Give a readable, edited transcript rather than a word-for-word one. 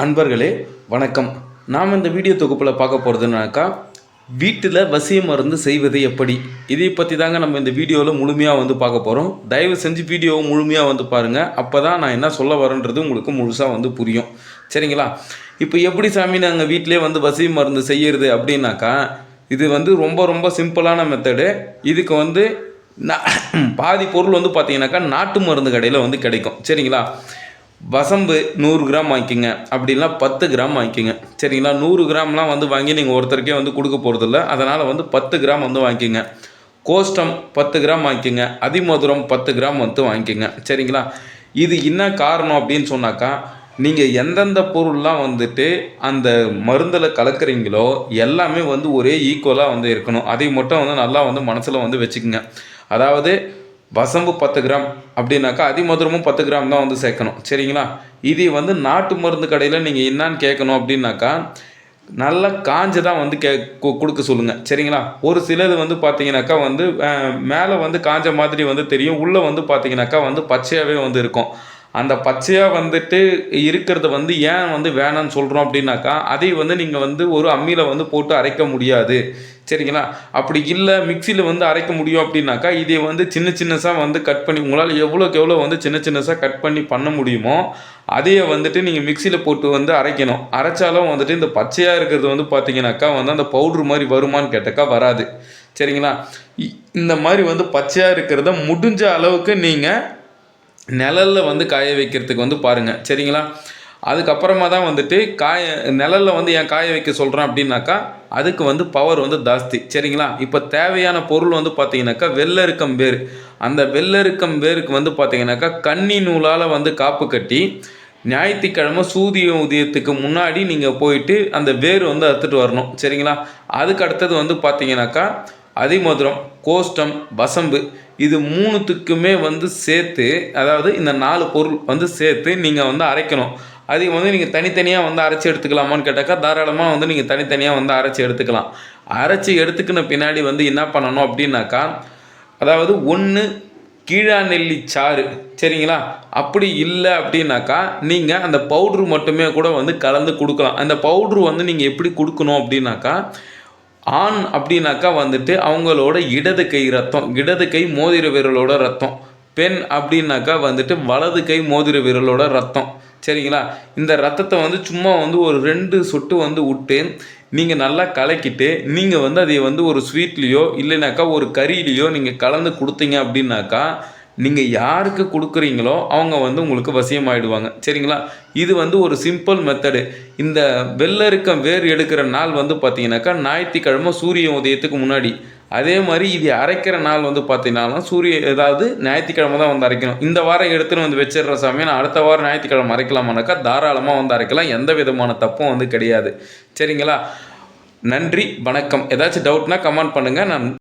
அன்பர்களே வணக்கம். நாம் இந்த வீடியோ தொகுப்பில் பார்க்க போகிறதுனாக்கா வீட்டில் வசிய மருந்து செய்வது எப்படி, இதை பற்றி தாங்க நம்ம இந்த வீடியோவில் முழுமையாக வந்து பார்க்க போகிறோம். தயவு செஞ்சு வீடியோவை முழுமையாக வந்து பாருங்கள். அப்போ தான் நான் என்ன சொல்ல வரேன்றது உங்களுக்கு முழுசாக வந்து புரியும். சரிங்களா? இப்போ எப்படி சாமி நாங்கள் வீட்டிலே வந்து வசிய மருந்து செய்கிறது அப்படின்னாக்கா, இது வந்து ரொம்ப ரொம்ப சிம்பிளான மெத்தடு. இதுக்கு வந்து பாதி பொருள் வந்து பார்த்தீங்கன்னாக்கா நாட்டு மருந்து கடையில் வந்து கிடைக்கும். சரிங்களா? வசம்பு 100 கிராம் வாங்கிக்கிங்க, அப்படின்னா 10 கிராம் வாங்கிக்கிங்க. சரிங்களா? 100 கிராம்லாம் வந்து வாங்கி நீங்கள் ஒருத்தருக்கே வந்து கொடுக்க போகிறதில்ல. அதனால் வந்து 10 கிராம் வந்து வாங்கிக்கிங்க. கோஷ்டம் 10 கிராம் வாங்கிக்கிங்க. அதிமதுரம் 10 கிராம் வந்து வாங்கிக்கிங்க. சரிங்களா? இது என்ன காரணம் அப்படின்னு சொன்னாக்கா, நீங்கள் எந்தெந்த பொருள்லாம் வந்துட்டு அந்த மருந்தில் கலக்கிறீங்களோ எல்லாமே வந்து ஒரே ஈக்குவலாக வந்து இருக்கணும். அதை மட்டும் வந்து நல்லா வந்து மனசில் வந்து வச்சுக்கோங்க. அதாவது வசம்பு 10 கிராம் அப்படின்னாக்கா அதிமதுரமும் 10 கிராம் தான் வந்து சேர்க்கணும். சரிங்களா? இது வந்து நாட்டு மருந்து கடையில் நீங்கள் என்னான்னு கேட்கணும் அப்படின்னாக்கா, நல்லா காஞ்சு தான் வந்து கொடுக்க சொல்லுங்கள். சரிங்களா? ஒரு சிலது வந்து பார்த்தீங்கன்னாக்கா வந்து மேலே வந்து காஞ்ச மாதிரி வந்து தெரியும், உள்ளே வந்து பார்த்தீங்கன்னாக்கா வந்து பச்சையாகவே வந்து இருக்கும். அந்த பச்சையாக வந்துட்டு இருக்கிறத வந்து ஏன் வந்து வேணான்னு சொல்கிறோம் அப்படின்னாக்கா, அதை வந்து நீங்கள் வந்து ஒரு அம்மியில் வந்து போட்டு அரைக்க முடியாது. சரிங்களா? அப்படி இல்லை மிக்சியில் வந்து அரைக்க முடியும் அப்படின்னாக்கா, இதை வந்து சின்ன சின்னசாக வந்து கட் பண்ணி உங்களால் எவ்வளோக்கு எவ்வளோ வந்து சின்ன சின்னசாக கட் பண்ணி பண்ண முடியுமோ அதையே வந்துட்டு நீங்கள் மிக்சியில் போட்டு வந்து அரைக்கணும். அரைச்சாலும் வந்துட்டு இந்த பச்சையாக இருக்கிறது வந்து பார்த்தீங்கன்னாக்கா வந்து அந்த பவுட்ரு மாதிரி வருமானு கேட்டாக்கா வராது. சரிங்களா? இந்த மாதிரி வந்து பச்சையாக இருக்கிறத முடிஞ்ச அளவுக்கு நீங்கள் நிழலில் வந்து காய வைக்கிறதுக்கு வந்து பாருங்கள். சரிங்களா? அதுக்கப்புறமா தான் வந்துட்டு நிழலில் வந்து ஏன் காய வைக்க சொல்கிறேன் அப்படின்னாக்கா, அதுக்கு வந்து பவர் வந்து ஜாஸ்தி. சரிங்களா? இப்போ தேவையான பொருள் வந்து பார்த்தீங்கன்னாக்கா வெள்ளரிக்கம் வேர். அந்த வெள்ளரிக்கம் வேருக்கு வந்து பார்த்தீங்கன்னாக்கா கன்னி நூலால் வந்து காப்பு கட்டி ஞாயிற்றுக்கிழமை சூரிய உதயத்துக்கு முன்னாடி நீங்கள் போயிட்டு அந்த வேர் வந்து அறுத்துட்டு வரணும். சரிங்களா? அதுக்கு அடுத்தது வந்து பார்த்தீங்கன்னாக்கா அதிமதுரம், கோஷ்டம், வசம்பு இது 3த்துக்குமே வந்து சேர்த்து, அதாவது இந்த 4 பொருள் வந்து சேர்த்து நீங்கள் வந்து அரைக்கணும். அதை வந்து நீங்கள் தனித்தனியாக வந்து அரைச்சி எடுத்துக்கலாமான்னு கேட்டாக்கா, தாராளமாக வந்து நீங்கள் தனித்தனியாக வந்து அரைச்சி எடுத்துக்கலாம். அரைச்சி எடுத்துக்கின பின்னாடி வந்து என்ன பண்ணணும் அப்படின்னாக்கா, அதாவது 1 கீழா நெல்லி சாறு. சரிங்களா? அப்படி இல்லை அப்படின்னாக்கா நீங்கள் அந்த பவுட்ரு மட்டுமே கூட வந்து கலந்து கொடுக்கலாம். அந்த பவுட்ரு வந்து நீங்கள் எப்படி கொடுக்கணும் அப்படின்னாக்கா, ஆண் அப்படின்னாக்கா வந்துட்டு அவங்களோட இடது கை ரத்தம், இடது கை மோதிர விரலோட ரத்தம். பெண் அப்படின்னாக்கா வந்துட்டு வலது கை மோதிர விரலோட ரத்தம். சரிங்களா? இந்த ரத்தத்தை வந்து சும்மா வந்து ஒரு 2 சொட்டு வந்து விட்டு நீங்கள் நல்லா கலக்கிட்டு நீங்கள் வந்து அதை வந்து ஒரு ஸ்வீட்லேயோ இல்லைனாக்கா ஒரு கறியிலையோ நீங்கள் கலந்து கொடுத்தீங்க அப்படின்னாக்கா, நீங்கள் யாருக்கு கொடுக்குறீங்களோ அவங்க வந்து உங்களுக்கு வசியமாயிடுவாங்க. சரிங்களா? இது வந்து ஒரு சிம்பிள் மெத்தடு. இந்த வெள்ளரிக்கம் வேர் எடுக்கிற நாள் வந்து பார்த்தீங்கன்னாக்கா ஞாயிற்றுக்கிழமை சூரிய உதயத்துக்கு முன்னாடி. அதே மாதிரி இது அரைக்கிற நாள் வந்து பார்த்தீங்கன்னா ஏதாவது ஞாயிற்றுக்கிழமை தான் வந்து அரைக்கணும். இந்த வாரம் எடுத்துன்னு வந்து வச்சிடுற சாமி நான் அடுத்த வாரம் ஞாயிற்றுக்கிழமை அரைக்கலாமானாக்கா தாராளமாக வந்து அரைக்கலாம். எந்த விதமான தப்பும் வந்து கிடையாது. சரிங்களா? நன்றி, வணக்கம். ஏதாச்சும் டவுட்னா கமெண்ட் பண்ணுங்கள். நான்